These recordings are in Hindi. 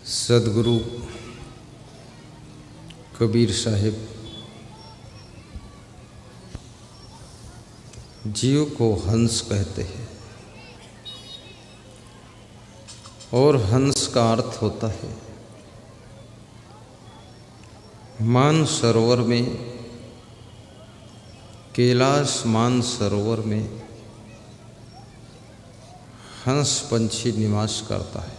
सदगुरु कबीर साहिब जीव को हंस कहते हैं और हंस का अर्थ होता है मान सरोवर में, कैलाश मान सरोवर में हंस पंछी निवास करता है।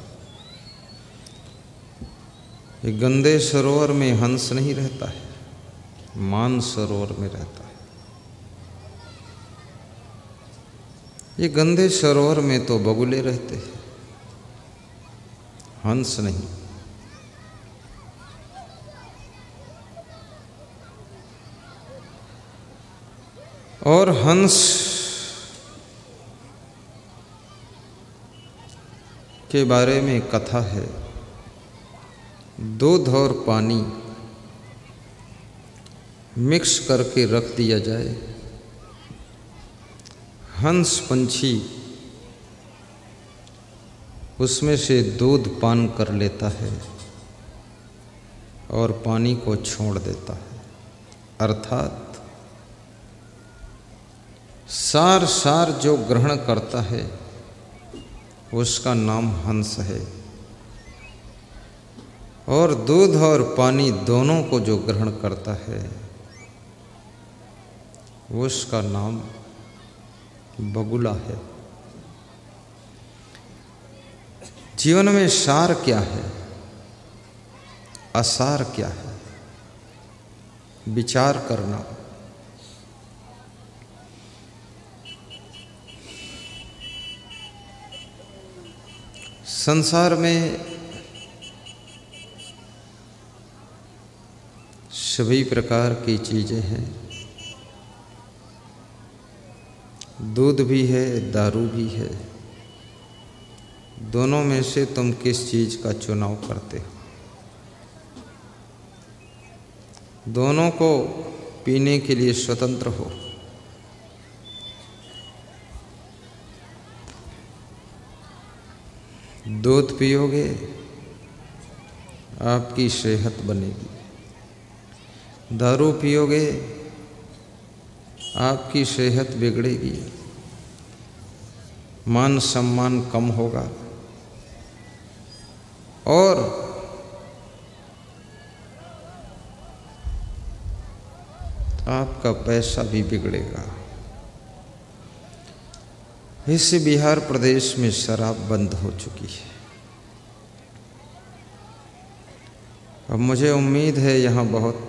ये गंदे सरोवर में हंस नहीं रहता है, मान सरोवर में रहता है। ये गंदे सरोवर में तो बगुले रहते हैं, हंस नहीं। और हंस के बारे में कथा है, दूध और पानी मिक्स करके रख दिया जाए, हंस पंछी उसमें से दूध पान कर लेता है और पानी को छोड़ देता है। अर्थात सार सार जो ग्रहण करता है उसका नाम हंस है, और दूध और पानी दोनों को जो ग्रहण करता है उसका नाम बगुला है। जीवन में सार क्या है, असार क्या है, विचार करना। संसार में सभी प्रकार की चीज़ें हैं, दूध भी है, दारू भी है। दोनों में से तुम किस चीज़ का चुनाव करते हो? दोनों को पीने के लिए स्वतंत्र हो। दूध पियोगे आपकी सेहत बनेगी, दारू पियोगे आपकी सेहत बिगड़ेगी, मान सम्मान कम होगा और आपका पैसा भी बिगड़ेगा। इस बिहार प्रदेश में शराब बंद हो चुकी है। अब मुझे उम्मीद है यहाँ बहुत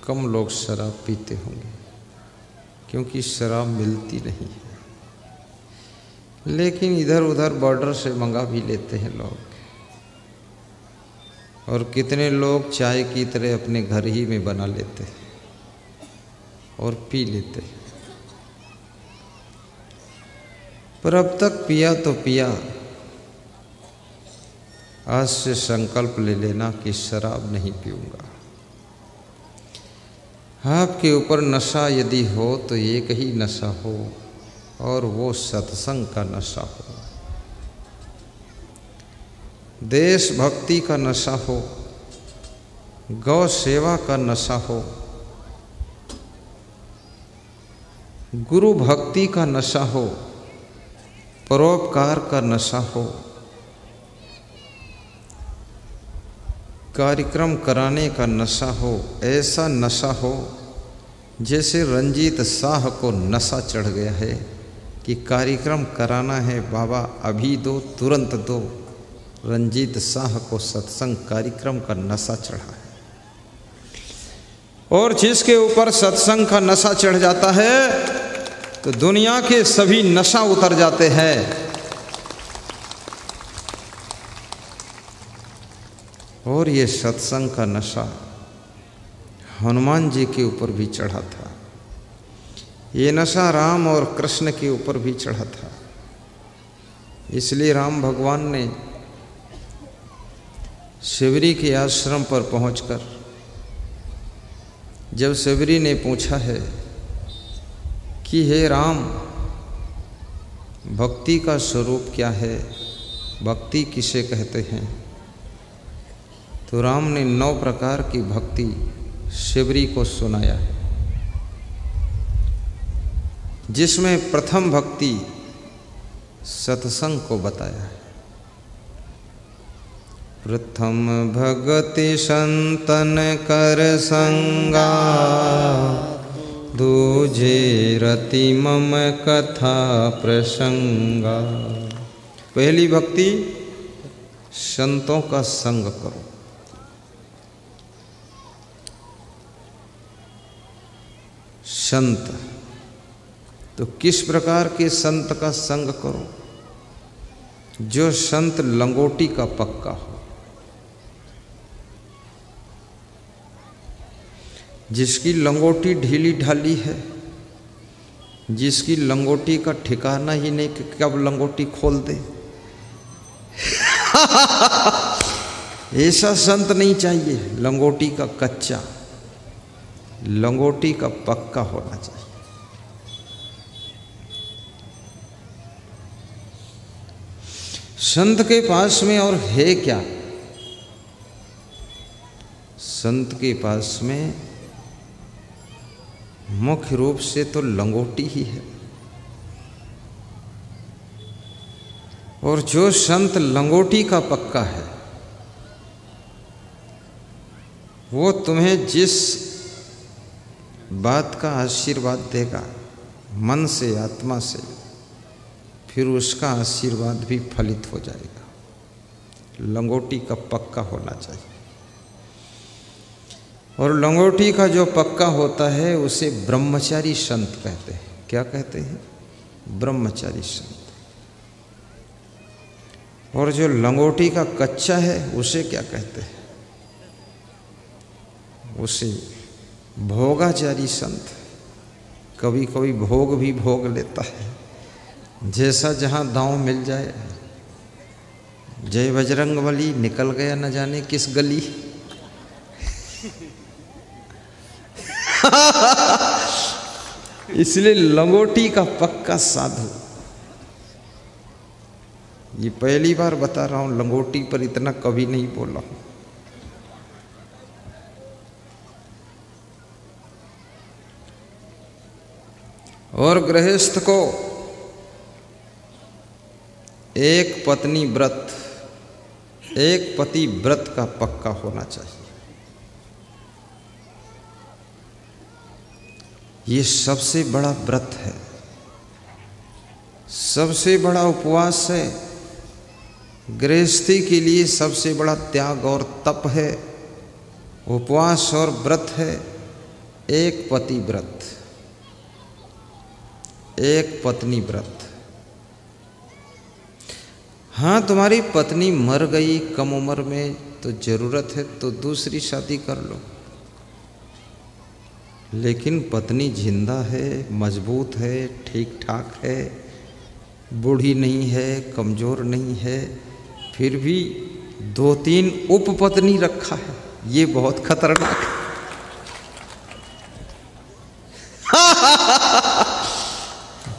कम लोग शराब पीते होंगे, क्योंकि शराब मिलती नहीं है। लेकिन इधर उधर बॉर्डर से मंगा भी लेते हैं लोग, और कितने लोग चाय की तरह अपने घर ही में बना लेते हैं और पी लेते हैं। पर अब तक पिया तो पिया, आज से संकल्प ले लेना कि शराब नहीं पीऊंगा। आपके ऊपर नशा यदि हो तो एक ही नशा हो, और वो सत्संग का नशा हो, देशभक्ति का नशा हो, गौ सेवा का नशा हो, गुरु भक्ति का नशा हो, परोपकार का नशा हो, कार्यक्रम कराने का नशा हो। ऐसा नशा हो जैसे रंजीत शाह को नशा चढ़ गया है कि कार्यक्रम कराना है बाबा, अभी दो, तुरंत दो। रंजीत शाह को सत्संग कार्यक्रम का नशा चढ़ा है, और जिसके ऊपर सत्संग का नशा चढ़ जाता है तो दुनिया के सभी नशा उतर जाते हैं। और ये सत्संग का नशा हनुमान जी के ऊपर भी चढ़ा था, ये नशा राम और कृष्ण के ऊपर भी चढ़ा था। इसलिए राम भगवान ने शिवरी के आश्रम पर पहुंचकर जब शिवरी ने पूछा है कि हे राम, भक्ति का स्वरूप क्या है, भक्ति किसे कहते हैं, तो राम ने 9 प्रकार की भक्ति शिवरी को सुनाया है, जिसमें प्रथम भक्ति सत्संग को बताया है। प्रथम भगति संतन कर संगा, दूजे रति मम कथा प्रसंगा। पहली भक्ति संतों का संग करो। संत तो किस प्रकार के संत का संग करो? जो संत लंगोटी का पक्का हो, जिसकी लंगोटी ढीली ढाली है, जिसकी लंगोटी का ठिकाना ही नहीं कि कब लंगोटी खोल दे। ऐसा संत नहीं चाहिए। लंगोटी का कच्चा, लंगोटी का पक्का होना चाहिए। संत के पास में और है क्या? संत के पास में मुख्य रूप से तो लंगोटी ही है। और जो संत लंगोटी का पक्का है, वो तुम्हें जिस बात का आशीर्वाद देगा मन से, आत्मा से, फिर उसका आशीर्वाद भी फलित हो जाएगा। लंगोटी का पक्का होना चाहिए। और लंगोटी का जो पक्का होता है उसे ब्रह्मचारी संत कहते हैं। क्या कहते हैं? ब्रह्मचारी संत। और जो लंगोटी का कच्चा है उसे क्या कहते हैं? उसे भोगाचारी संत। कभी कभी भोग भी भोग लेता है, जैसा जहाँ दांव मिल जाए। जय बजरंगबली निकल गया न जाने किस गली। इसलिए लंगोटी का पक्का साधु। ये पहली बार बता रहा हूं, लंगोटी पर इतना कभी नहीं बोला हूं। और गृहस्थ को एक पत्नी व्रत, एक पति व्रत का पक्का होना चाहिए। ये सबसे बड़ा व्रत है, सबसे बड़ा उपवास है। गृहस्थी के लिए सबसे बड़ा त्याग और तप है, उपवास और व्रत है। एक पति व्रत, एक पत्नी व्रत। हाँ, तुम्हारी पत्नी मर गई कम उम्र में तो जरूरत है तो दूसरी शादी कर लो, लेकिन पत्नी जिंदा है, मजबूत है, ठीक ठाक है, बूढ़ी नहीं है, कमज़ोर नहीं है, फिर भी 2-3 उपपत्नी रखा है, ये बहुत खतरनाक है।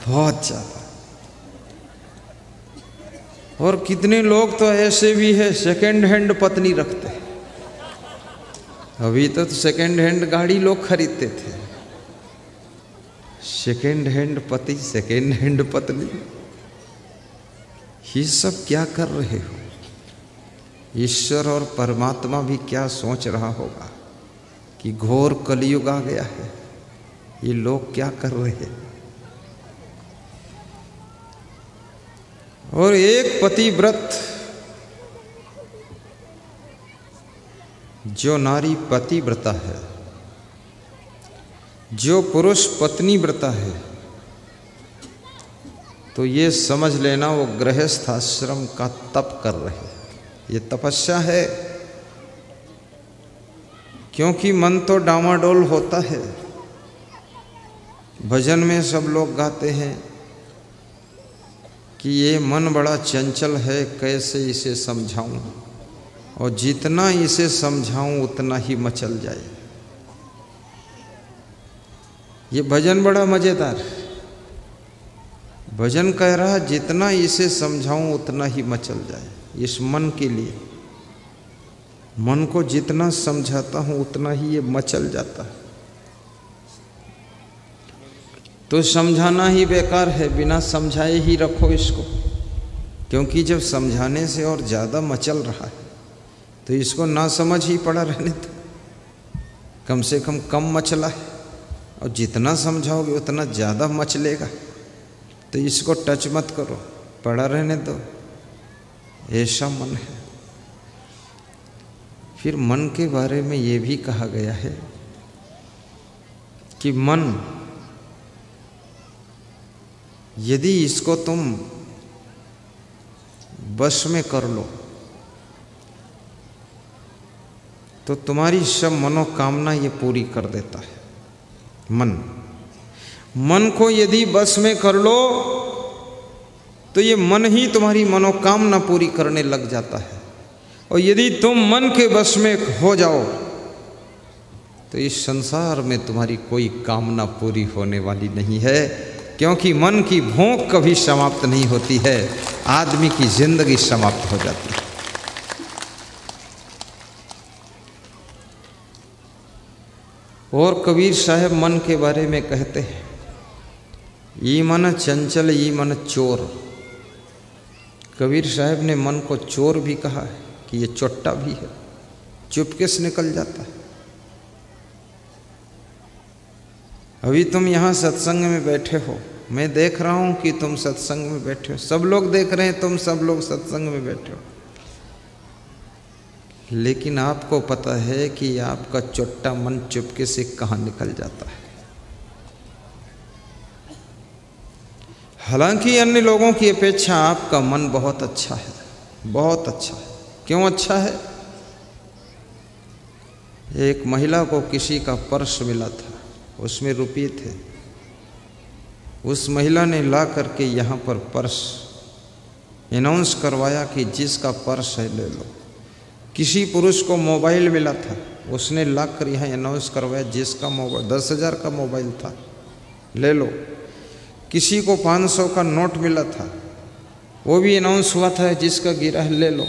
बहुत ज़्यादा। और कितने लोग तो ऐसे भी है सेकेंड हैंड पत्नी रखते हैं। अभी तो सेकेंड हैंड गाड़ी लोग खरीदते थे, सेकेंड हैंड पति, सेकेंड हैंड पत्नी। ये सब क्या कर रहे हो? ईश्वर और परमात्मा भी क्या सोच रहा होगा कि घोर कलयुग आ गया है, ये लोग क्या कर रहे हैं। और एक पति व्रत, जो नारी पति व्रता है, जो पुरुष पत्नी व्रता है, तो ये समझ लेना वो गृहस्थ आश्रम का तप कर रहे हैं। ये तपस्या है, क्योंकि मन तो डामाडोल होता है। भजन में सब लोग गाते हैं कि ये मन बड़ा चंचल है, कैसे इसे समझाऊं, और जितना इसे समझाऊं उतना ही मचल जाए। ये भजन बड़ा मज़ेदार है। भजन कह रहा जितना इसे समझाऊं उतना ही मचल जाए। इस मन के लिए मन को जितना समझाता हूं उतना ही ये मचल जाता है। तो समझाना ही बेकार है, बिना समझाए ही रखो इसको, क्योंकि जब समझाने से और ज़्यादा मचल रहा है तो इसको ना समझ ही पड़ा रहने दो। कम से कम मचला है, और जितना समझाओगे उतना ज़्यादा मचलेगा। तो इसको टच मत करो, पड़ा रहने दो, ऐसा मन है। फिर मन के बारे में ये भी कहा गया है कि मन यदि इसको तुम बस में कर लो तो तुम्हारी सब मनोकामना ये पूरी कर देता है। मन को यदि बस में कर लो तो ये मन ही तुम्हारी मनोकामना पूरी करने लग जाता है। और यदि तुम मन के बस में हो जाओ तो इस संसार में तुम्हारी कोई कामना पूरी होने वाली नहीं है, क्योंकि मन की भूख कभी समाप्त नहीं होती है, आदमी की जिंदगी समाप्त हो जाती है। और कबीर साहब मन के बारे में कहते हैं, ये मन चंचल ये मन चोर। कबीर साहब ने मन को चोर भी कहा है कि ये चोट्टा भी है, चुपके से निकल जाता है। अभी तुम यहाँ सत्संग में बैठे हो, मैं देख रहा हूँ कि तुम सत्संग में बैठे हो, सब लोग देख रहे हैं तुम सब लोग सत्संग में बैठे हो, लेकिन आपको पता है कि आपका चोट्टा मन चुपके से कहाँ निकल जाता है। हालांकि अन्य लोगों की अपेक्षा आपका मन बहुत अच्छा है, बहुत अच्छा है। क्यों अच्छा है? एक महिला को किसी का पर्स मिला था, उसमें रुपये थे। उस महिला ने ला करके यहाँ पर पर्स अनाउंस करवाया कि जिसका पर्स है ले लो। किसी पुरुष को मोबाइल मिला था, उसने ला कर यहाँ अनाउंस करवाया जिसका मोबाइल 10,000 का मोबाइल था ले लो। किसी को 500 का नोट मिला था, वो भी अनाउंस हुआ था जिसका गिरा है ले लो।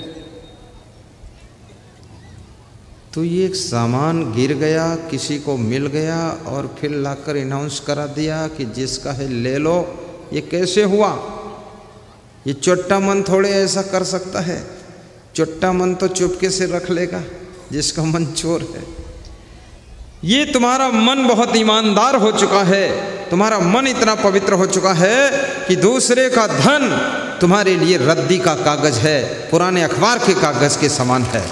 तो ये एक सामान गिर गया, किसी को मिल गया और फिर लाकर अनाउंस करा दिया कि जिसका है ले लो। ये कैसे हुआ? ये चोट्टा मन थोड़े ऐसा कर सकता है। चोट्टा मन तो चुपके से रख लेगा, जिसका मन चोर है। ये तुम्हारा मन बहुत ईमानदार हो चुका है, तुम्हारा मन इतना पवित्र हो चुका है कि दूसरे का धन तुम्हारे लिए रद्दी का कागज है, पुराने अखबार के कागज के समान है।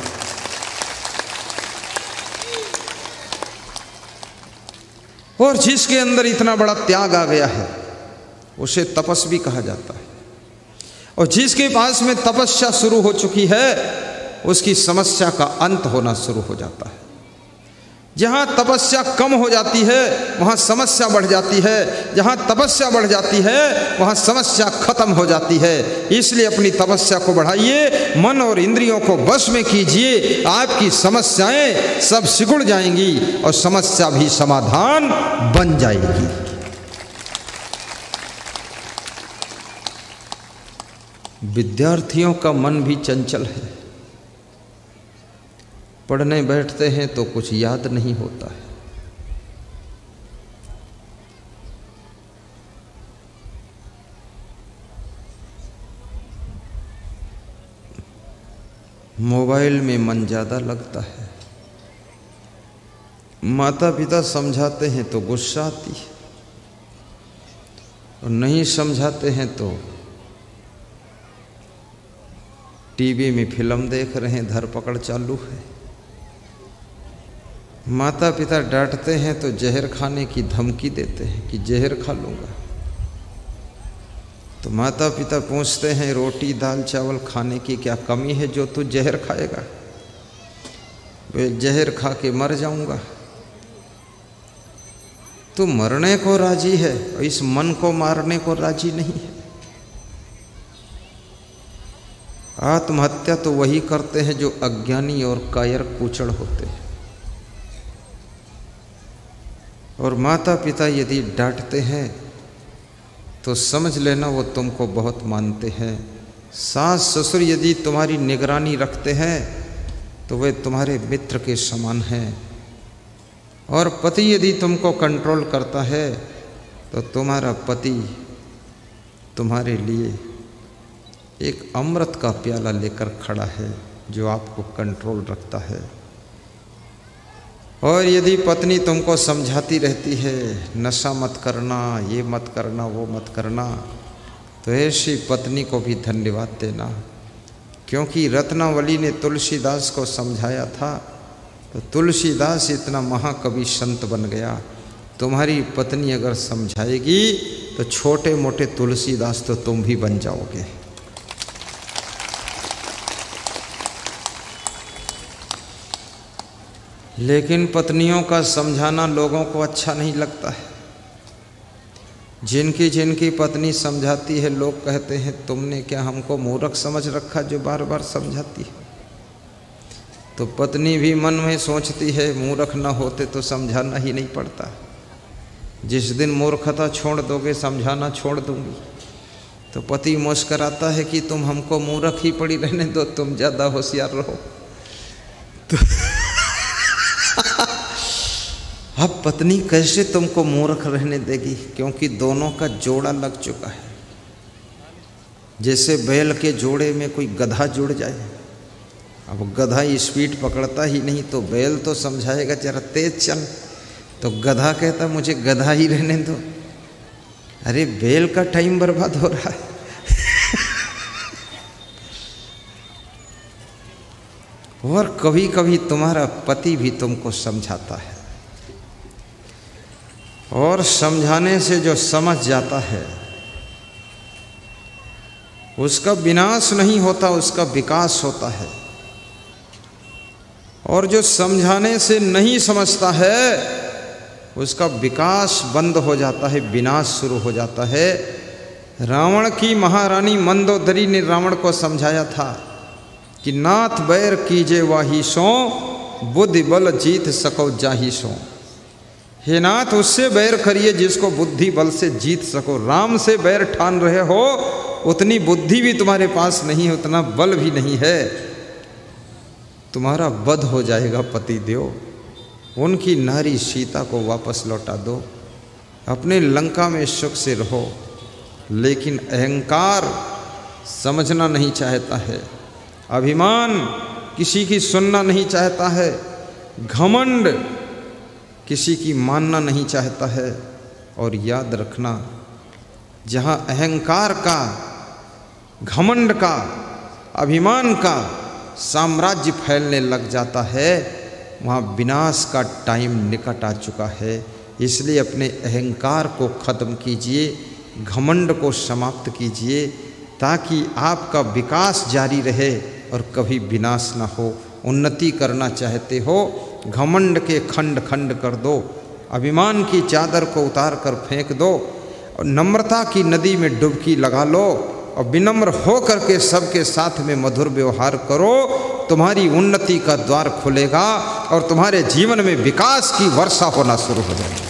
और जिसके अंदर इतना बड़ा त्याग आ गया है उसे तपस्वी कहा जाता है। और जिसके पास में तपस्या शुरू हो चुकी है उसकी समस्या का अंत होना शुरू हो जाता है। जहाँ तपस्या कम हो जाती है वहाँ समस्या बढ़ जाती है, जहाँ तपस्या बढ़ जाती है वहाँ समस्या खत्म हो जाती है। इसलिए अपनी तपस्या को बढ़ाइए, मन और इंद्रियों को वश में कीजिए, आपकी समस्याएं सब सिकुड़ जाएंगी और समस्या भी समाधान बन जाएगी। विद्यार्थियों का मन भी चंचल है, पढ़ने बैठते हैं तो कुछ याद नहीं होता है। मोबाइल में मन ज़्यादा लगता है। माता पिता समझाते हैं तो गुस्सा आती है, और नहीं समझाते हैं तो टीवी में फिल्म देख रहे हैं, धरपकड़ चालू है। माता पिता डांटते हैं तो जहर खाने की धमकी देते हैं कि जहर खा लूँगा। तो माता पिता पूछते हैं रोटी दाल चावल खाने की क्या कमी है जो तू जहर खाएगा? वे जहर खा के मर जाऊँगा। तू मरने को राजी है और इस मन को मारने को राजी नहीं है। आत्महत्या तो वही करते हैं जो अज्ञानी और कायर कुचड़ होते हैं। और माता पिता यदि डांटते हैं तो समझ लेना वो तुमको बहुत मानते हैं। सास ससुर यदि तुम्हारी निगरानी रखते हैं तो वे तुम्हारे मित्र के समान हैं। और पति यदि तुमको कंट्रोल करता है तो तुम्हारा पति तुम्हारे लिए एक अमृत का प्याला लेकर खड़ा है जो आपको कंट्रोल रखता है। और यदि पत्नी तुमको समझाती रहती है नशा मत करना, ये मत करना, वो मत करना, तो ऐसी पत्नी को भी धन्यवाद देना, क्योंकि रत्नावली ने तुलसीदास को समझाया था तो तुलसीदास इतना महाकवि संत बन गया। तुम्हारी पत्नी अगर समझाएगी तो छोटे मोटे तुलसीदास तो तुम भी बन जाओगे। लेकिन पत्नियों का समझाना लोगों को अच्छा नहीं लगता है। जिनकी जिनकी पत्नी समझाती है लोग कहते हैं तुमने क्या हमको मूर्ख समझ रखा जो बार बार समझाती है। तो पत्नी भी मन में सोचती है मूर्ख न होते तो समझाना ही नहीं पड़ता। जिस दिन मूर्खता छोड़ दोगे समझाना छोड़ दूंगी। तो पति मुस्कराता है कि तुम हमको मूर्ख ही पड़ी रहने दो, तुम ज़्यादा होशियार रहो। तो अब पत्नी कैसे तुमको मूर्ख रहने देगी, क्योंकि दोनों का जोड़ा लग चुका है। जैसे बैल के जोड़े में कोई गधा जुड़ जाए, अब गधा स्पीड पकड़ता ही नहीं तो बैल तो समझाएगा जरा तेज चल, तो गधा कहता मुझे गधा ही रहने दो। अरे बैल का टाइम बर्बाद हो रहा है। और कभी कभी तुम्हारा पति भी तुमको समझाता है, और समझाने से जो समझ जाता है उसका विनाश नहीं होता, उसका विकास होता है। और जो समझाने से नहीं समझता है उसका विकास बंद हो जाता है, विनाश शुरू हो जाता है। रावण की महारानी मंदोदरी ने रावण को समझाया था कि नाथ बैर कीजे वाही सो, बुद्धि बल जीत सको जाही सो। हे नाथ उससे बैर करिए जिसको बुद्धि बल से जीत सको। राम से बैर ठान रहे हो, उतनी बुद्धि भी तुम्हारे पास नहीं है, उतना बल भी नहीं है, तुम्हारा वध हो जाएगा पति देव। उनकी नारी सीता को वापस लौटा दो, अपने लंका में सुख से रहो। लेकिन अहंकार समझना नहीं चाहता है, अभिमान किसी की सुनना नहीं चाहता है, घमंड किसी की मानना नहीं चाहता है। और याद रखना, जहाँ अहंकार का, घमंड का, अभिमान का साम्राज्य फैलने लग जाता है, वहाँ विनाश का टाइम निकट आ चुका है। इसलिए अपने अहंकार को ख़त्म कीजिए, घमंड को समाप्त कीजिए, ताकि आपका विकास जारी रहे और कभी विनाश ना हो। उन्नति करना चाहते हो, घमंड के खंड खंड कर दो, अभिमान की चादर को उतार कर फेंक दो, और नम्रता की नदी में डुबकी लगा लो, और विनम्र हो करके सबके साथ में मधुर व्यवहार करो। तुम्हारी उन्नति का द्वार खुलेगा और तुम्हारे जीवन में विकास की वर्षा होना शुरू हो जाएगी।